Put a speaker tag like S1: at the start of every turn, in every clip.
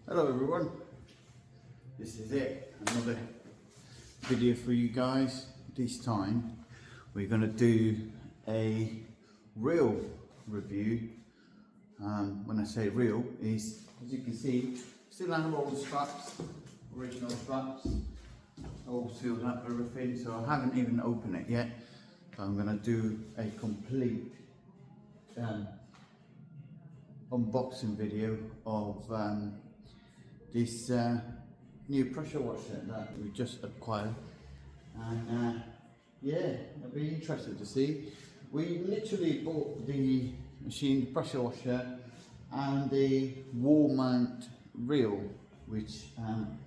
S1: Hello everyone, this is it, another video for you guys. This time we're going to do a reel review. When I say reel, is as you can see, still have all the straps, original straps, all sealed up, everything, so I haven't even opened it yet. So I'm going to do a complete unboxing video of this new pressure washer that we just acquired, and yeah, it'll be interesting to see. We literally bought the machine, the pressure washer, and the wall mount reel, which is going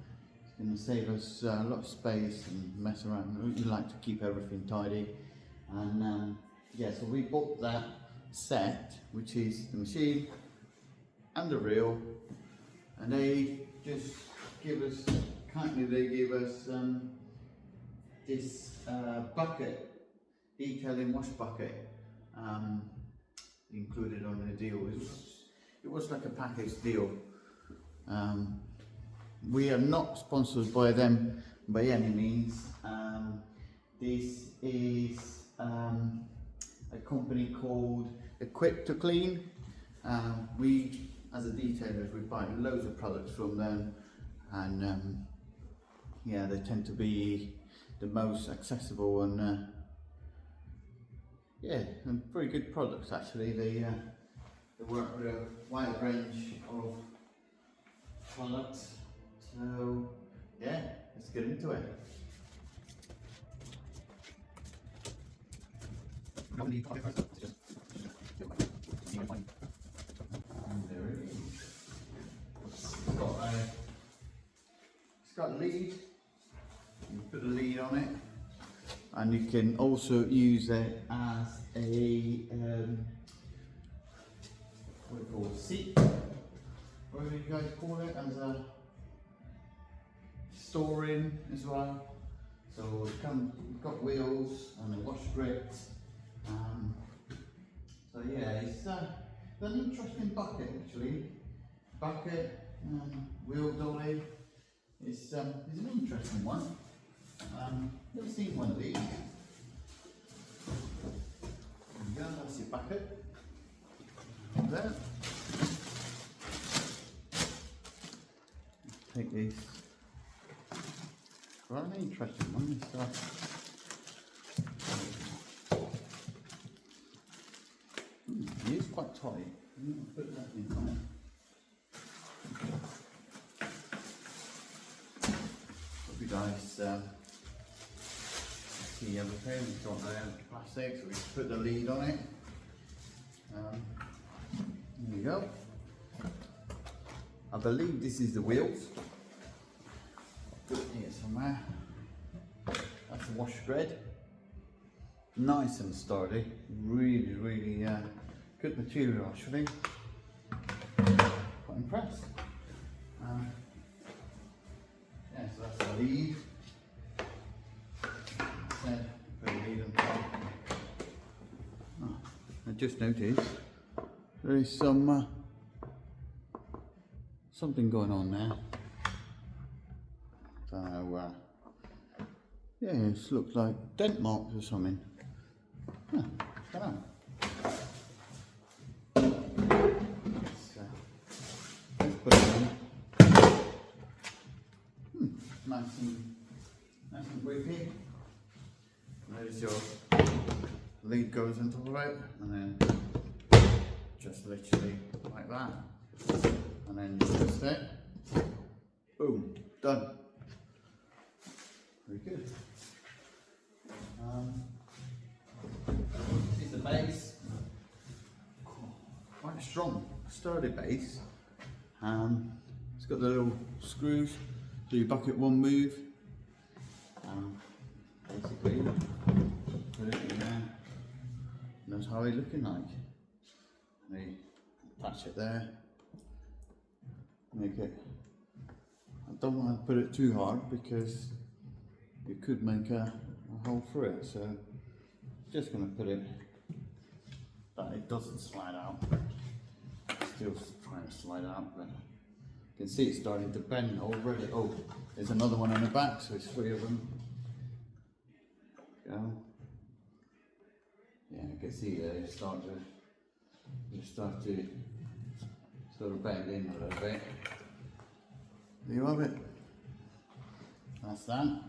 S1: to save us a lot of space and mess around. We like to keep everything tidy, and yeah, so we bought that set, which is the machine and the reel, and they just give us, kindly they give us this bucket, detailing wash bucket, included on the deal. It was like a package deal. We are not sponsored by them by any means. This is a company called Equip to Clean. We, as a detailer, we buy loads of products from them, and yeah, they tend to be the most accessible and yeah, and very good products actually. They work with a wide range of products. So yeah, let's get into it. And there it is. It's got a lead. You put a lead on it, and you can also use it as a what do you call it, seat? Whatever you guys call it, as a storing as well. So we've got wheels and a wash grip. So yeah, it's an interesting bucket actually. Bucket, wheel dolly. It's an interesting one. Never seen one of these. There we go, that's your bucket. There. Take these. Quite an interesting one. It is quite tight. Put that in there. Hope you guys see everything. We've got the plastic, so we just put the lead on it. There you go. I believe this is the wheels. I'll put it here somewhere. That's the wash thread. Nice and sturdy. Really, really good material actually. Quite impressed. Yeah, so that's the lead. Put a lead on top. Oh, I just noticed there is some something going on there. So yeah, it looks like dent marks or something. Huh, don't know. Let's put it in. Nice and grippy. There's your lead goes into it, and then just literally like that, and then you twist it. Boom, done. Very good. This is the base. Quite a strong, sturdy base. It's got the little screws, so your bucket won't move. Basically, put it in there. And that's how it's looking like. They attach it there. Make it. I don't want to put it too hard because you could make a hole through it. So just going to put it that it doesn't slide out. Still trying to slide out, but can see it's starting to bend already. Oh, there's another one on the back, so it's 3 of them. Go. Yeah, I can see there it's start to sort of bend in a little bit. There you have it. That's that.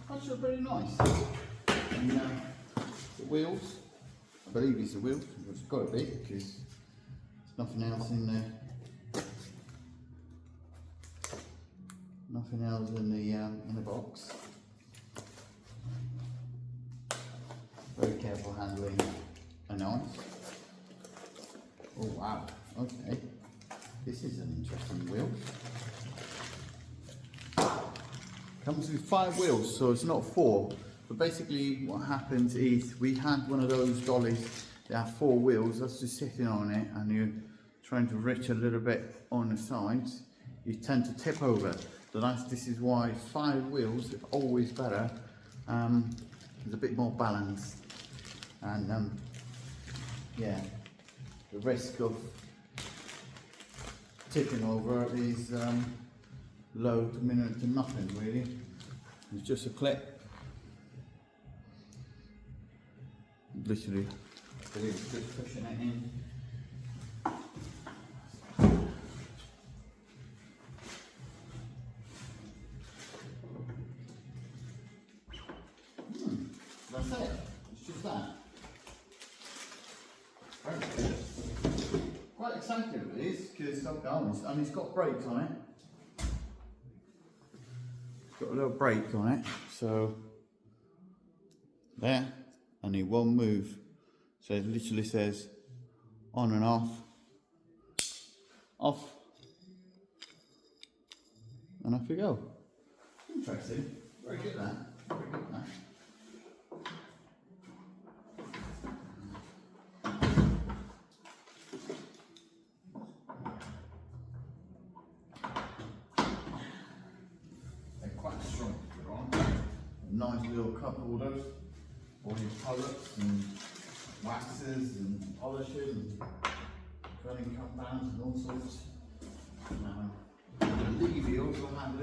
S1: Actually very nice. And the wheels, I believe it's the wheels, it's got to be because there's nothing else in there. Nothing else in the box. Very careful handling a knife. Oh wow, okay. This is an interesting wheel. Comes with 5 wheels, so it's not 4. But basically what happens is we had one of those dollies that have 4 wheels, that's just sitting on it, and you're trying to reach a little bit on the sides, you tend to tip over. So this is why 5 wheels are always better. There's a bit more balance. And yeah, the risk of tipping over is low to minimum to nothing really. It's just a clip. Literally, I believe it's just pushing it in. That's it. It's just that. Quite excited with this because I'll be honest, and it's got brakes on it. It's got a little brake on it, so there, and it won't move. So it literally says on and off, off, and off we go. Interesting. Very good that. Very good that. Nice little cup holders, all your pellets and waxes and polishes and curling cup bands and all sorts. I believe you also have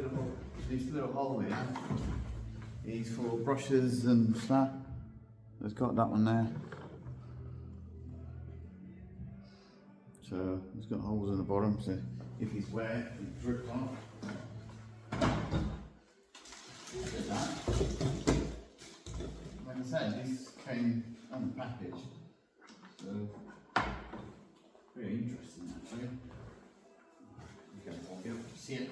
S1: this little hole here. These for brushes and stuff. It's got that one there. So it's got holes in the bottom, so if it's wet, it drips on. Look at that. Like I said, this came on the package, so very interesting actually. You can walk it up to see it.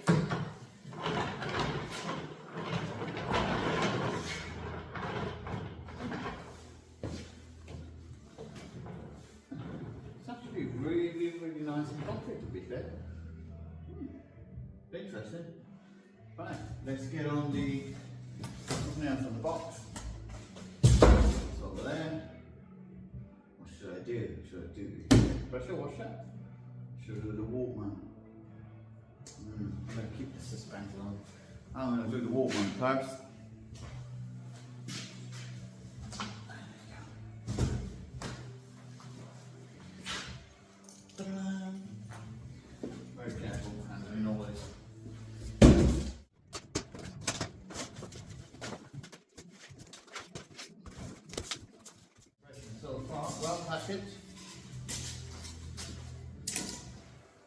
S1: It's actually really, really nice and comfy to be fair. Interesting. Right, let's get on something else on the box. It's over there. What should I do? Should I do the pressure washer? Should I do the Walkman? I'm going to keep the suspense on. I'm going to do the Walkman first. Very careful handling all this. So far, well packaged.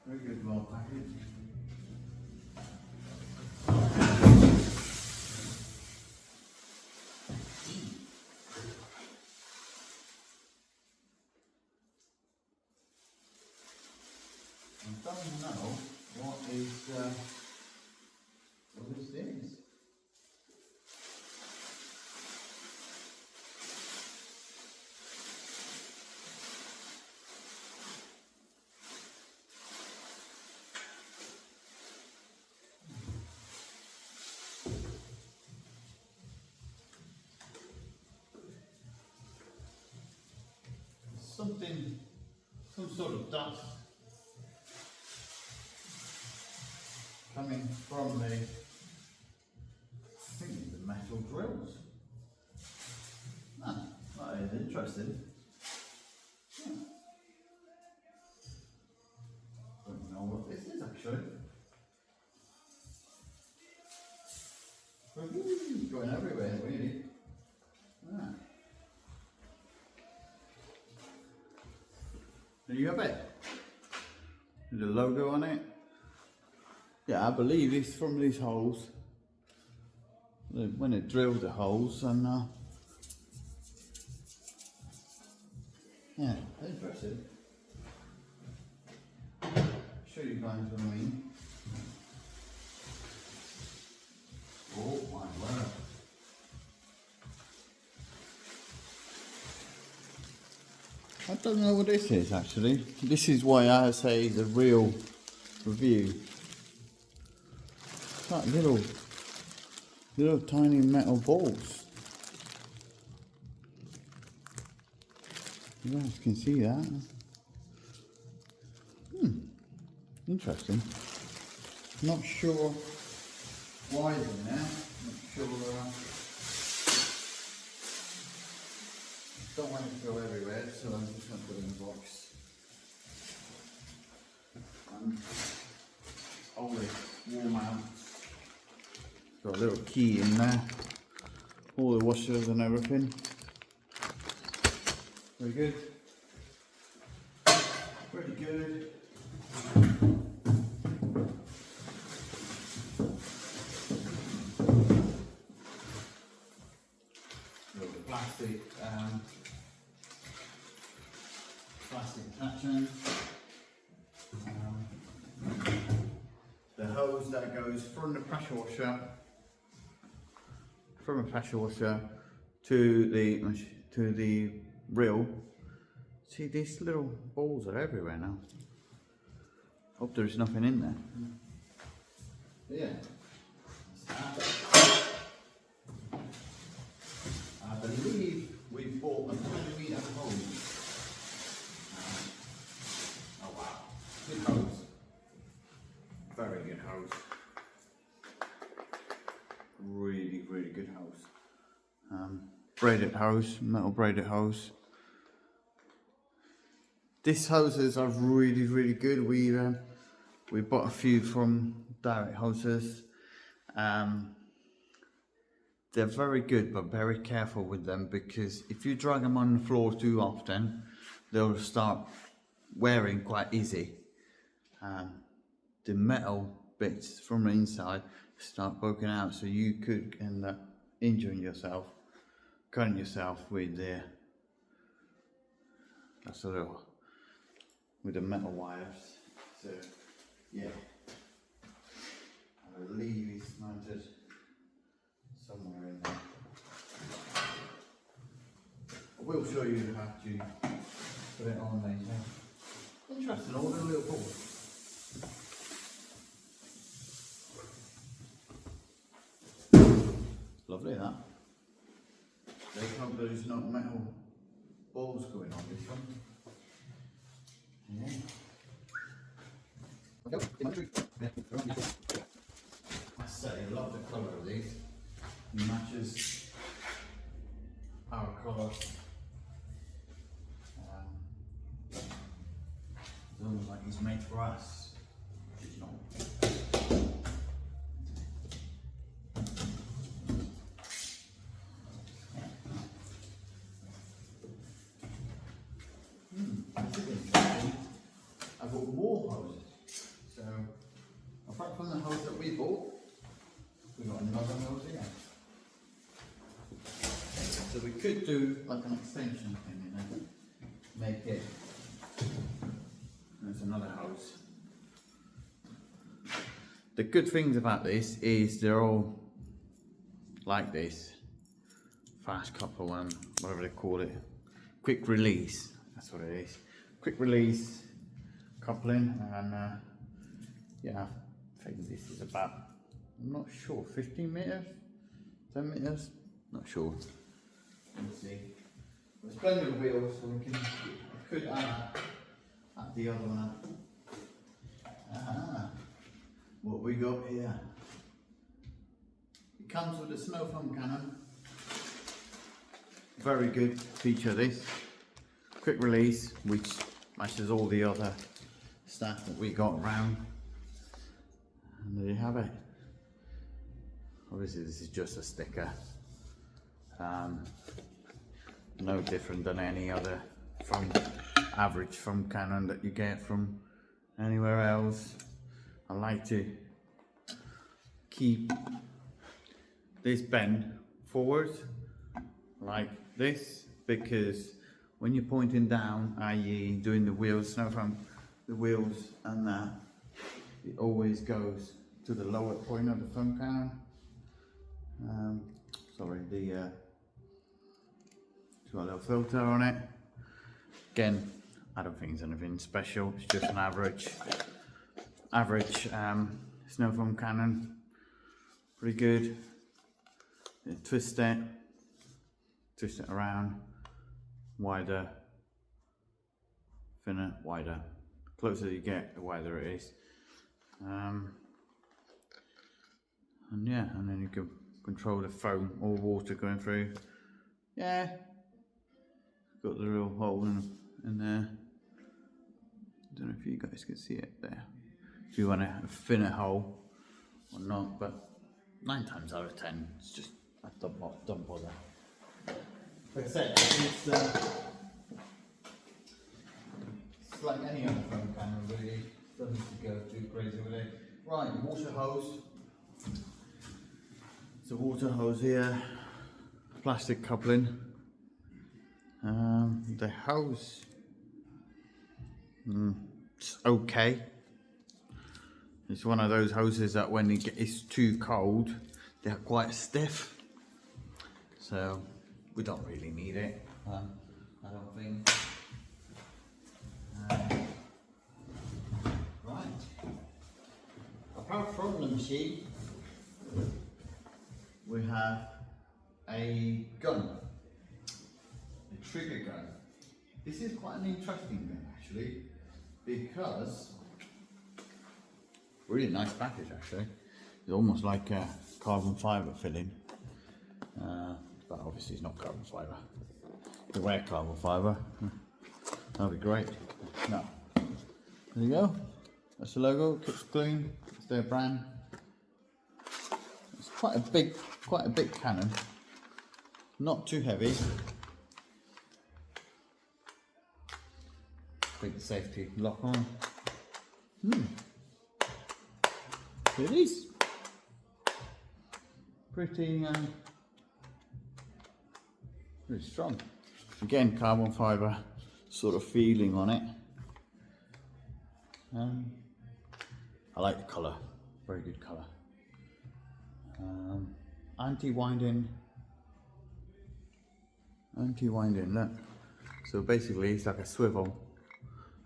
S1: Very good, well packaged. I don't know what this is. Some sort of dust coming from I think the metal drills. Ah, that is interesting. Yeah. Don't know what this is actually. going everywhere, really. Ah. There you have it. The logo on it. Yeah, I believe it's from these holes. When they drilled the holes, and yeah, interesting. Show you guys what I mean. Oh my word. I don't know what this is actually. This is why I say the real review. It's like little tiny metal balls. You guys can see that. Interesting. Not sure why they're in there. Not sure. Don't want it to go everywhere, so I'm just going to put it in a box. Hold it warm out. It's got a little key in there. All the washers and everything. Very good. Pretty good. Little plastic attachment. The hose that goes from the pressure washer, to the reel. See, these little balls are everywhere now. Hope there's nothing in there. Yeah. I believe we bought a 20-meter hose. Oh wow, good hose. Very good hose. Really, really good hose. Braided hose, metal braided hose. These hoses are really, really good. We bought a few from Direct Hoses. They're very good, but very careful with them, because if you drag them on the floor too often, they'll start wearing quite easy. The metal bits from the inside start poking out, so you could end up injuring yourself, cutting yourself with the with the metal wires. So yeah, I believe it's mounted somewhere in there. I will show you how to put it on later. Interesting, all the little balls. Lovely that. Let's hope there's no metal balls going on this one. Yeah. I say, I love the colour of these. It matches our colours. It's almost like it's made for us, which is not. This is interesting. I've got more hoses. So, apart from the hose that we bought, we've got another hose here. So we could do like an extension thing, you know, make it. There's another hose. The good things about this is they're all like this, fast couple and whatever they call it, quick release. That's what it is. Quick release coupling, and yeah, I think this is about, I'm not sure, 15 meters, 10 meters, not sure. Let's see. There's plenty of wheels, so we could add the other one. What we got here? It comes with a snow foam cannon. Very good feature this. Quick release, which matches all the other stuff that we got around. And there you have it. Obviously this is just a sticker. No different than any other average from Canon that you get from anywhere else. I like to keep this bend forward like this, because when you're pointing down, i.e. doing the wheels, snow from the wheels and that, it always goes to the lower point of the foam cannon. Sorry, it's got a little filter on it. Again, I don't think it's anything special, it's just an average snow foam cannon. Pretty good. Twist it around, wider, thinner, wider. The closer you get, the wider it is. And yeah, and then you can control the foam or water going through. Yeah, got the real hole in there. I don't know if you guys can see it there. If you want a thinner hole or not, but 9 times out of 10, it's just, I don't bother. Like I said, it's like any other foam cannon really. Doesn't need to go too crazy with it. Right, water hose. It's a water hose here, plastic coupling. The hose, it's okay. It's one of those hoses that when it's too cold, they're quite stiff. So we don't really need it, I don't think. Right. Apart from the machine, we have a gun, a trigger gun. This is quite an interesting gun actually, because really nice package actually. It's almost like a carbon fibre filling, but obviously it's not carbon fibre. If you wear carbon fibre, that'd be great. No. There you go. That's the logo. Keeps clean. It's their brand. It's quite a big cannon. Not too heavy. Put the safety lock on. It is pretty strong. Again, carbon fibre sort of feeling on it. I like the colour, very good colour. Anti-winding, look. So basically it's like a swivel,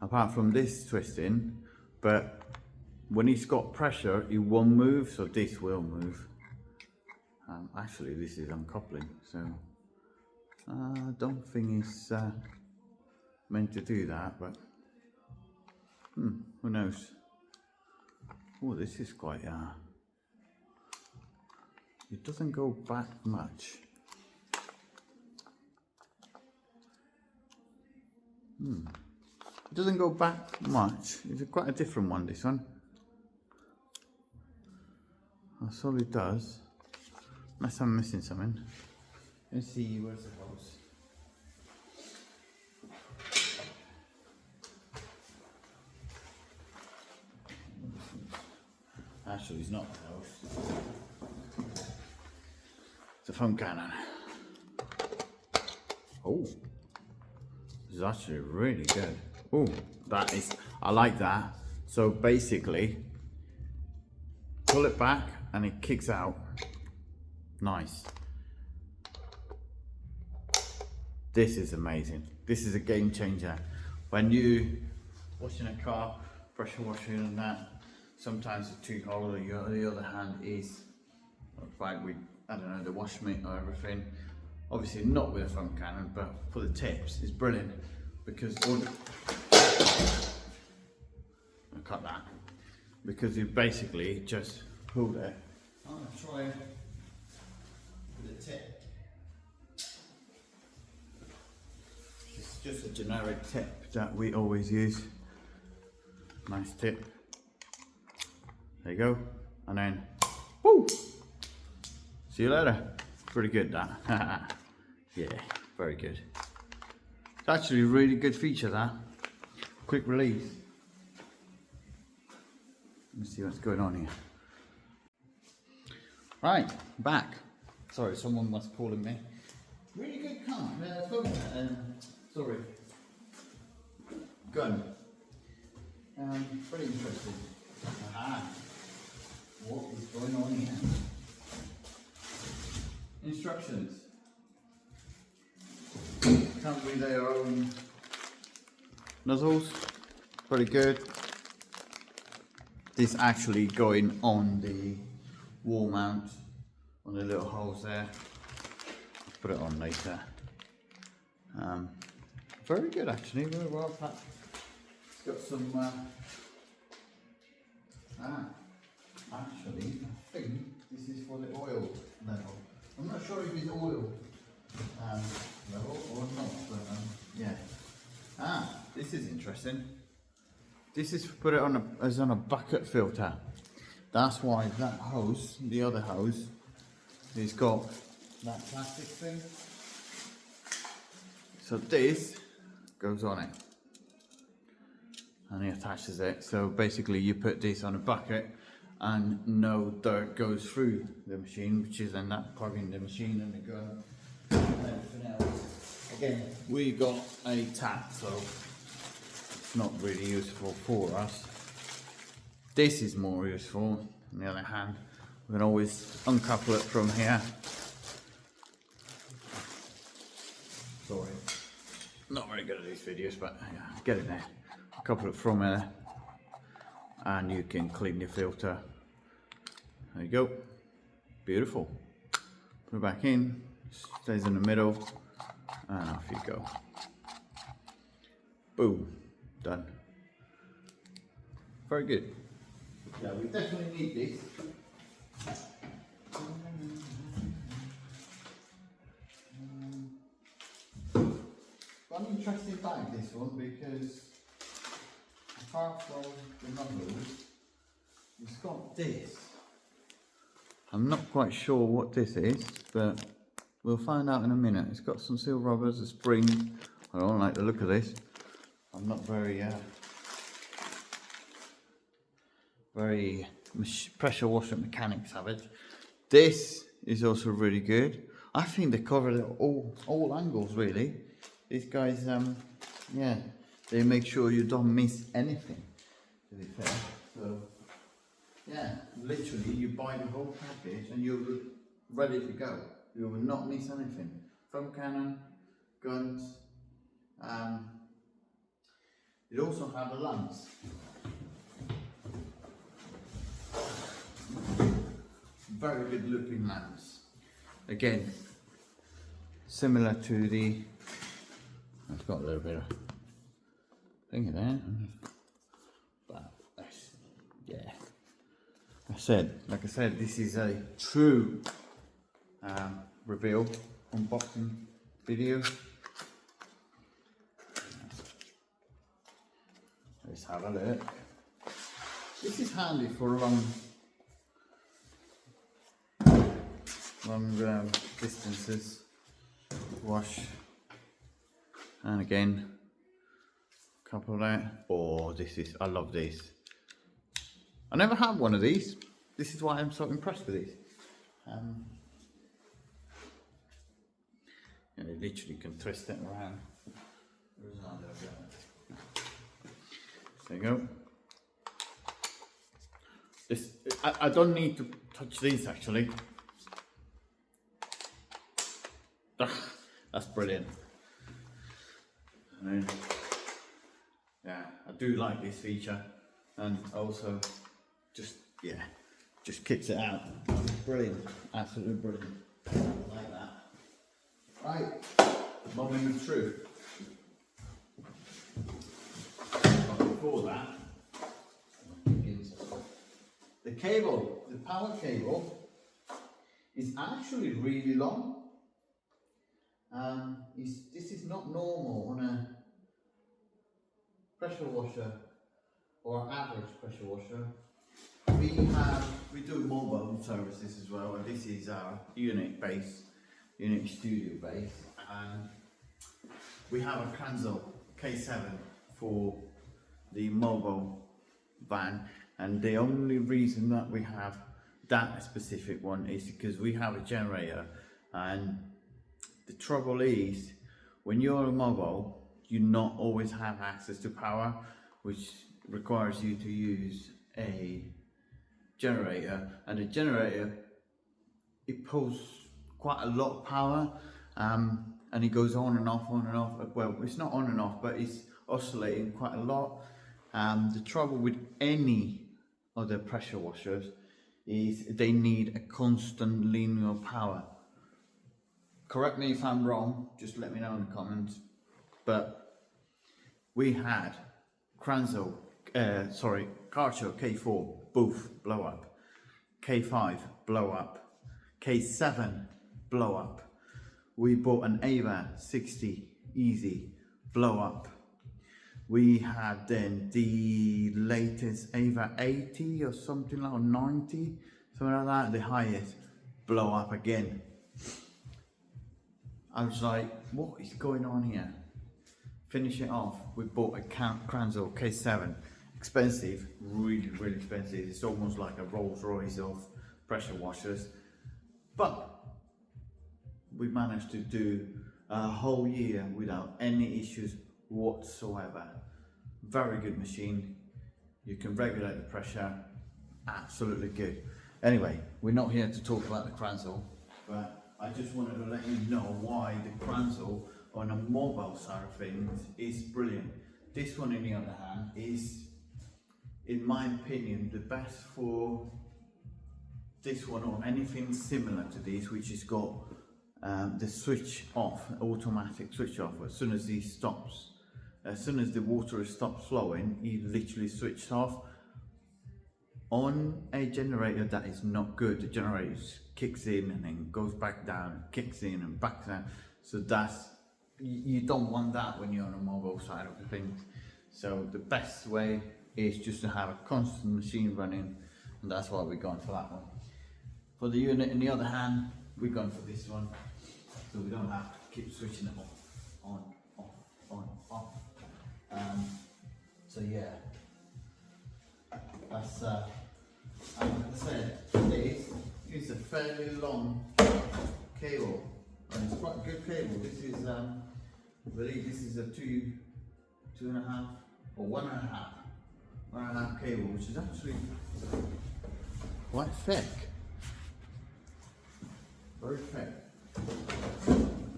S1: apart from this twisting, but when it's got pressure, it won't move, so this will move. Actually, this is uncoupling, so I don't think it's meant to do that, but who knows? Oh, this is quite, it doesn't go back much. It doesn't go back much. It's quite a different one, this one. That's all it does. Unless I'm missing something. Let's see, where's the hose? Actually, it's not the hose. It's a foam cannon. Oh, this is actually really good. Oh, that is, I like that. So basically, pull it back and it kicks out. Nice. This is amazing. This is a game changer. When you washing a car, pressure washing and that, sometimes it's too cold. The other hand is like with, I don't know, the wash mitt or everything. Obviously not with a foam cannon, but for the tips, it's brilliant because all the, I'll cut that, because you basically just pulled it. I'm gonna try with a tip. It's just a generic tip that we always use. Nice tip. There you go, and then, woo! See you later. Pretty good, that. Yeah, very good. It's actually a really good feature, that. Quick release. Let me see what's going on here. Right, back. Sorry, someone was calling me. Really good car. Sorry. Gun. Pretty interesting. Aha. What is going on here? Instructions. Can't read their own nozzles. Pretty good. This actually going on the wall mount on the little holes there. I'll put it on later. Very good actually, very well packed. It's got some actually I think this is for the oil level. I'm not sure if it's oil level or not, but yeah. This is interesting. This is put it on as on a bucket filter. That's why that hose, the other hose, has got that plastic thing. So this goes on it and he attaches it. So basically you put this on a bucket and no dirt goes through the machine, which is then that plugging the machine and the gun and everything else. Again, we got a tap, so it's not really useful for us. This is more useful. On the other hand, we can always uncouple it from here. Sorry, not very good at these videos, but yeah, get it there. Couple it from there, and you can clean your filter. There you go. Beautiful. Put it back in. Stays in the middle, and off you go. Boom. Done. Very good. Yeah, we definitely need this. One interesting bag, this one, because apart from the numbers, it's got this. I'm not quite sure what this is, but we'll find out in a minute. It's got some seal rubbers, a spring. I don't like the look of this. I'm not very pressure washer mechanic savage. This is also really good. I think they covered it all angles really. These guys, yeah, they make sure you don't miss anything, to be fair. So, yeah, literally you buy the whole package and you're ready to go. You will not miss anything. Foam cannon, guns. It also has a lance. Very good looking lance. Again, similar to the, it's got a little bit of thing in there, but yeah. Like I said, this is a true reveal unboxing video. Let's have a look. This is handy for long distances. Wash, and again, couple there. Oh, I love this. I never had one of these. This is why I'm so impressed with these. You literally can twist it around. There you go. This, I don't need to touch these actually. That's brilliant. And then, yeah, I do like this feature, and also just kicks it out. Brilliant, absolutely brilliant. I like that. Right, moment of truth. But before that, the cable, the power cable, is actually really long. This is not normal on a pressure washer or average pressure washer. We do mobile services as well, and this is our unit studio base, and we have a Kranzel K7 for the mobile van, and the only reason that we have that specific one is because we have a generator, and the trouble is when you're a mobile you not always have access to power, which requires you to use a generator, and the generator, it pulls quite a lot of power, and it goes on and off, well, it's not on and off, but it's oscillating quite a lot. The trouble with any of the pressure washers is they need a constant linear power. Correct me if I'm wrong, just let me know in the comments, but we had Kranzel, Karcher K4, both blow up, K5 blow up, K7 blow up. We bought an Ava 60 Easy blow up. We had then the latest Ava 80 or something like, or 90, something like that, the highest, blow up again. I was like, what is going on here? Finish it off, we bought a Kranzel K7, expensive, really expensive. It's almost like a Rolls Royce of pressure washers, but we managed to do a whole year without any issues whatsoever. Very good machine, you can regulate the pressure, absolutely good. Anyway, we're not here to talk about the Kranzel, but I just wanted to let you know why the Kranzel on a mobile side of things is brilliant. This one, on the other hand, is, in my opinion, the best for this one or anything similar to this, which has got the switch off, automatic switch off. As soon as the water stops flowing, he literally switches off. On a generator, that is not good. The generator kicks in and then goes back down, kicks in and back down. So you don't want that when you're on a mobile side of things. So the best way is just to have a constant machine running, and that's why we're going for that one. For the unit, on the other hand, we're going for this one, so we don't have to keep switching it off, on, off. So yeah, that's like I said, this is a fairly long cable, and it's quite a good cable. This is I believe this is a 2.5 or 1.5 cable, which is actually quite thick, very thick.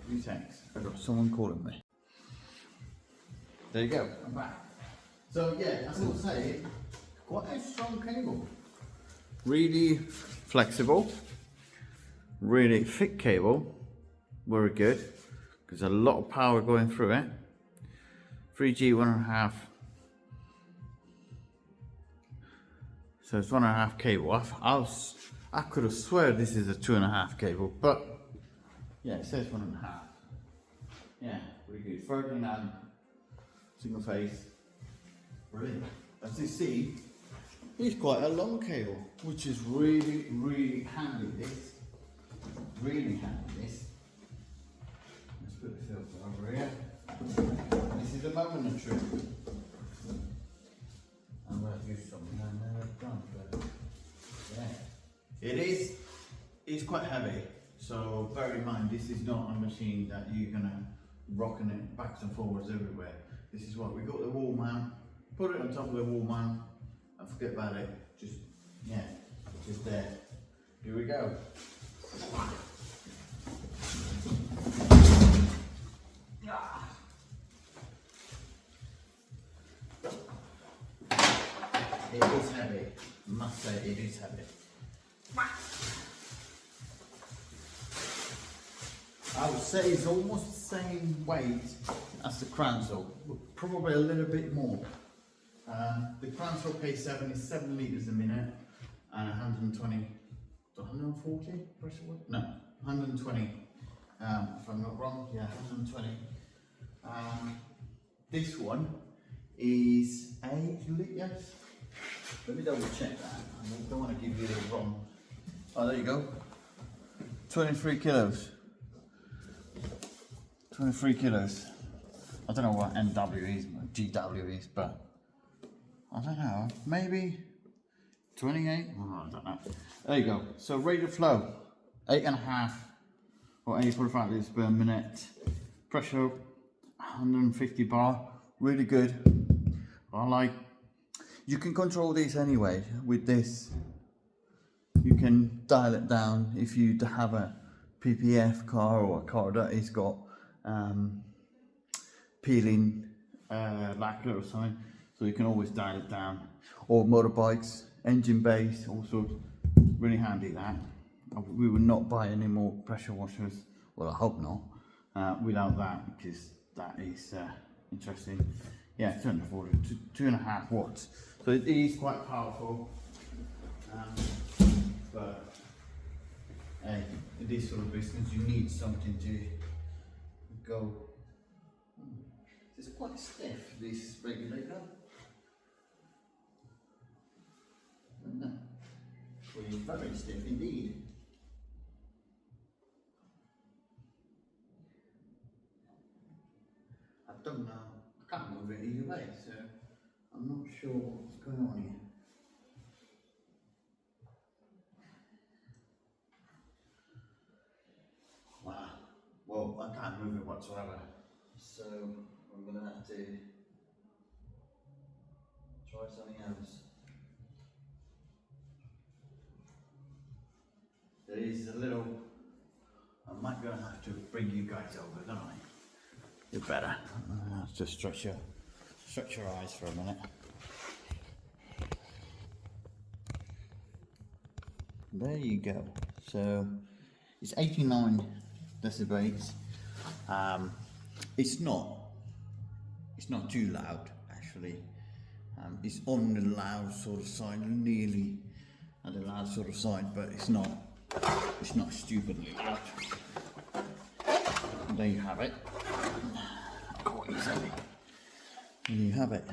S1: Few seconds, I've got someone calling me. There you go, I'm back. So yeah, as I was saying, quite a strong cable. Really flexible, really thick cable, very good, because a lot of power going through it. 3G 1.5, so it's 1.5 cable. I could have sworn this is a 2.5 cable, but yeah, it says 1.5. Yeah, pretty good. 39 single phase, brilliant. As you see, it's quite a long cable, which is really handy. Really handy. Let's put the filter over here. This is a moment trick. I'm going to use something I've never done, but yeah, it's quite heavy. So bear in mind, this is not a machine that you're gonna rocking it backwards and forwards everywhere. This is what we got, the wall mount. Put it on top of the wall mount and forget about it. Just there. Here we go. It is heavy. I must say it is heavy. I would say it's almost the same weight as the Kranzel, but probably a little bit more. The Kranzel K7 is 7 litres a minute and 120 to 140 pressure weight? No, 120. If I'm not wrong, yeah, 120. This one is 8 litres. Let me double check that. I don't want to give you the wrong. Oh, there you go. 23 kilos. 23 kilos. I don't know what NW is, GW is, but I don't know. Maybe 28. Oh, I don't know. There you go. So rate of flow, 8.5 or 8.5 liters per minute. Pressure, 150 bar. Really good. I like. You can control this anyway. With this, you can dial it down if you have a PPF car or a car that has got peeling lacquer or something. So you can always dial it down. Or motorbikes, engine bays, also really handy that. We will not buy any more pressure washers. Well, I hope not. Without that, because that is interesting. Yeah, 2.5 watts. So it is quite powerful. But hey, in this sort of business, you need something to go. It's quite stiff, this regulator. Well, very stiff indeed. I don't know. I can't move it either way, so I'm not sure what's going on here. Wow. Well, I can't move it whatsoever, so I'm going to have to try something else. There is a little. I might gonna have to bring you guys over, don't I? You're better. Just stretch your eyes for a minute. There you go. So it's 89 decibels. It's not too loud actually. It's on the loud sort of side, nearly at the loud sort of side, but it's not stupidly loud. And there you have it. There you have it.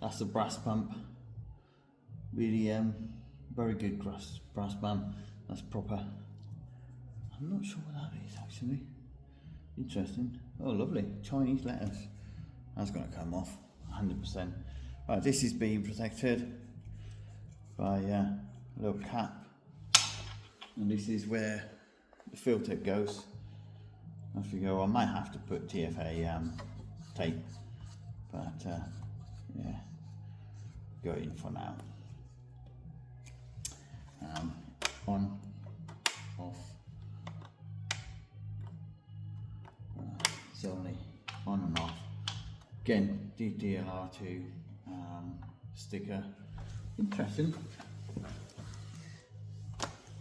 S1: That's the brass pump. Really very good brass pump. That's proper. I'm not sure what that is actually. Interesting. Oh, lovely. Chinese letters. That's going to come off 100%. Right, this is being protected by a little cap. And this is where the filter goes. Off you go. I might have to put TFA tape, but yeah, go in for now. On, off. It's only on and off. Again, dtlr2 sticker.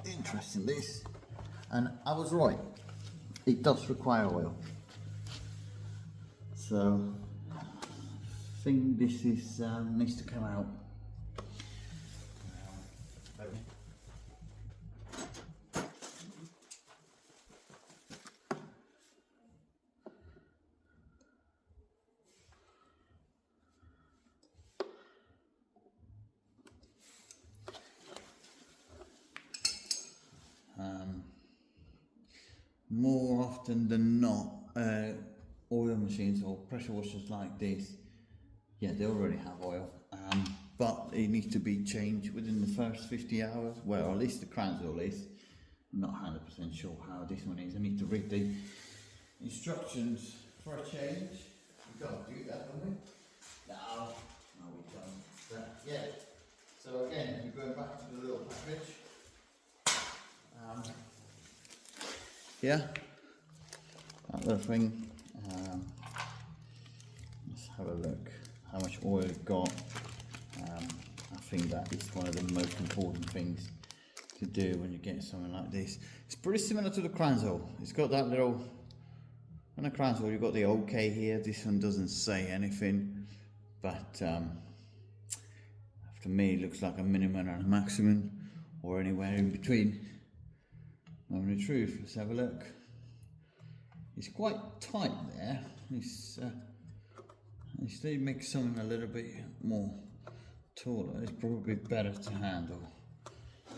S1: Interesting this, and I was right, it does require oil, so I think this is needs to come out. More often than not, oil machines or pressure washers like this, yeah, they already have oil, but it needs to be changed within the first 50 hours. Well, at least the Cranswick is. I'm not 100% sure how this one is. I need to read the instructions for a change. We've got to do that, don't we? No, we don't. But yeah, so again, we're going back to the little package. Yeah, that little thing. Let's have a look how much oil it got. I think that is one of the most important things to do when you get something like this. It's pretty similar to the Cranswick. It's got that little, on the Cranswick you've got the OK here. This one doesn't say anything, but to me it looks like a minimum and a maximum, or anywhere in between. Knowing the truth, let's have a look. It's quite tight there. They make something a little bit more taller is probably better to handle,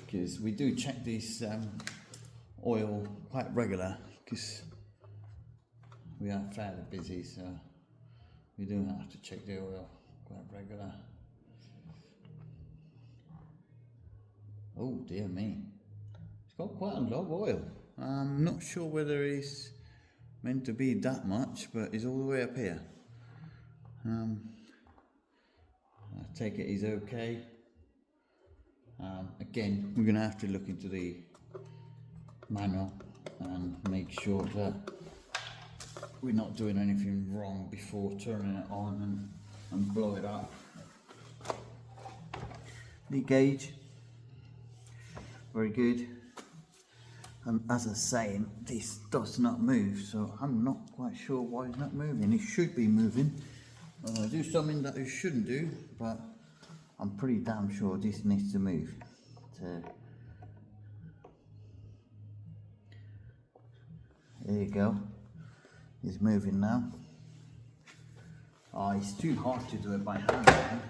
S1: because we do check this oil quite regular, because we are fairly busy, so we do have to check the oil quite regular. Oh dear me, it's got quite a lot of oil. I'm not sure whether it's meant to be that much, but it's all the way up here. I take it he's okay. Again, we're going to have to look into the manual and make sure that we're not doing anything wrong before turning it on and blow it up. The gauge, very good. And as I was saying, this does not move, so I'm not quite sure why it's not moving. It should be moving. Do something that it shouldn't do, but I'm pretty damn sure this needs to move. So there you go. It's moving now. Oh, it's too hard to do it by hand.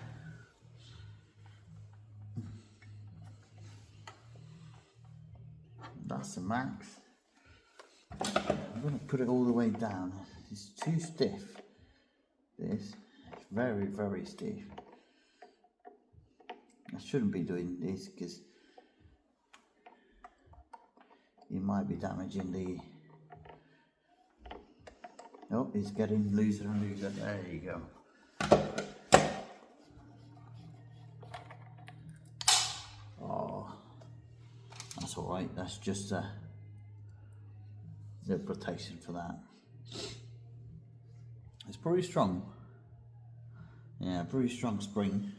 S1: That's the max. I'm going to put it all the way down. It's too stiff. This is very, very stiff. I shouldn't be doing this because you might be damaging the... Oh, it's getting looser and looser. There you go. Oh, that's all right. That's just the protection for that. It's pretty strong. Yeah, pretty strong spring.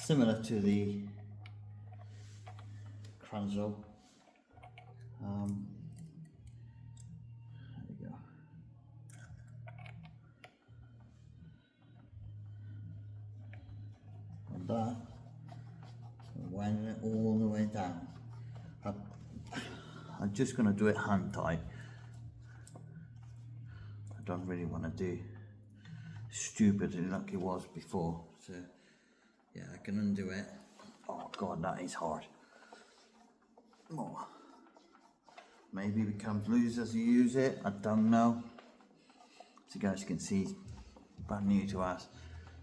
S1: Similar to the Kranzel. There we go. And that, winding it all the way down. I'm just going to do it hand tight. I don't really want to do stupidly like it was before. So yeah, I can undo it. Oh god, that is hard. Oh. Maybe it becomes loose as you use it, I don't know. As you guys can see, it's brand new to us.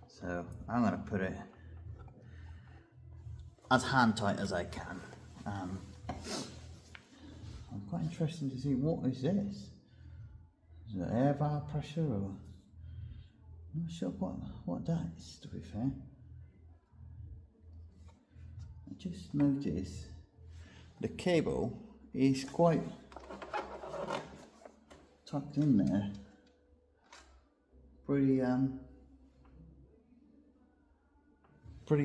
S1: So I'm going to put it as hand tight as I can. I'm quite interested to see, what is this? Is it air valve pressure, or I'm not sure what that is, to be fair. I just noticed the cable is quite tucked in there. Pretty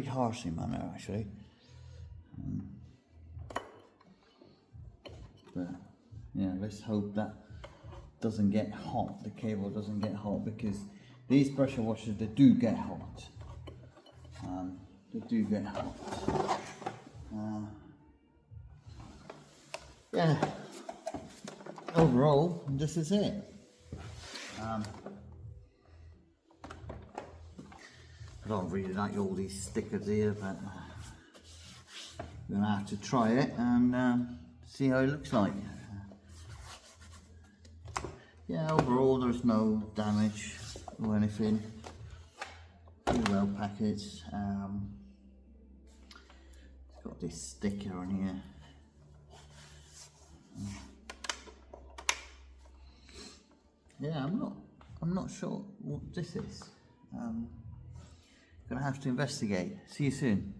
S1: harshly manner actually. But yeah, let's hope that doesn't get hot. The cable doesn't get hot, because these pressure washers, they do get hot. They do get hot. Yeah. Overall, this is it. I don't really like all these stickers here, but we're gonna have to try it and see how it looks like. Yeah, overall there's no damage or anything. Pretty well packaged. It's got this sticker on here. Yeah, I'm not sure what this is. Gonna have to investigate. See you soon.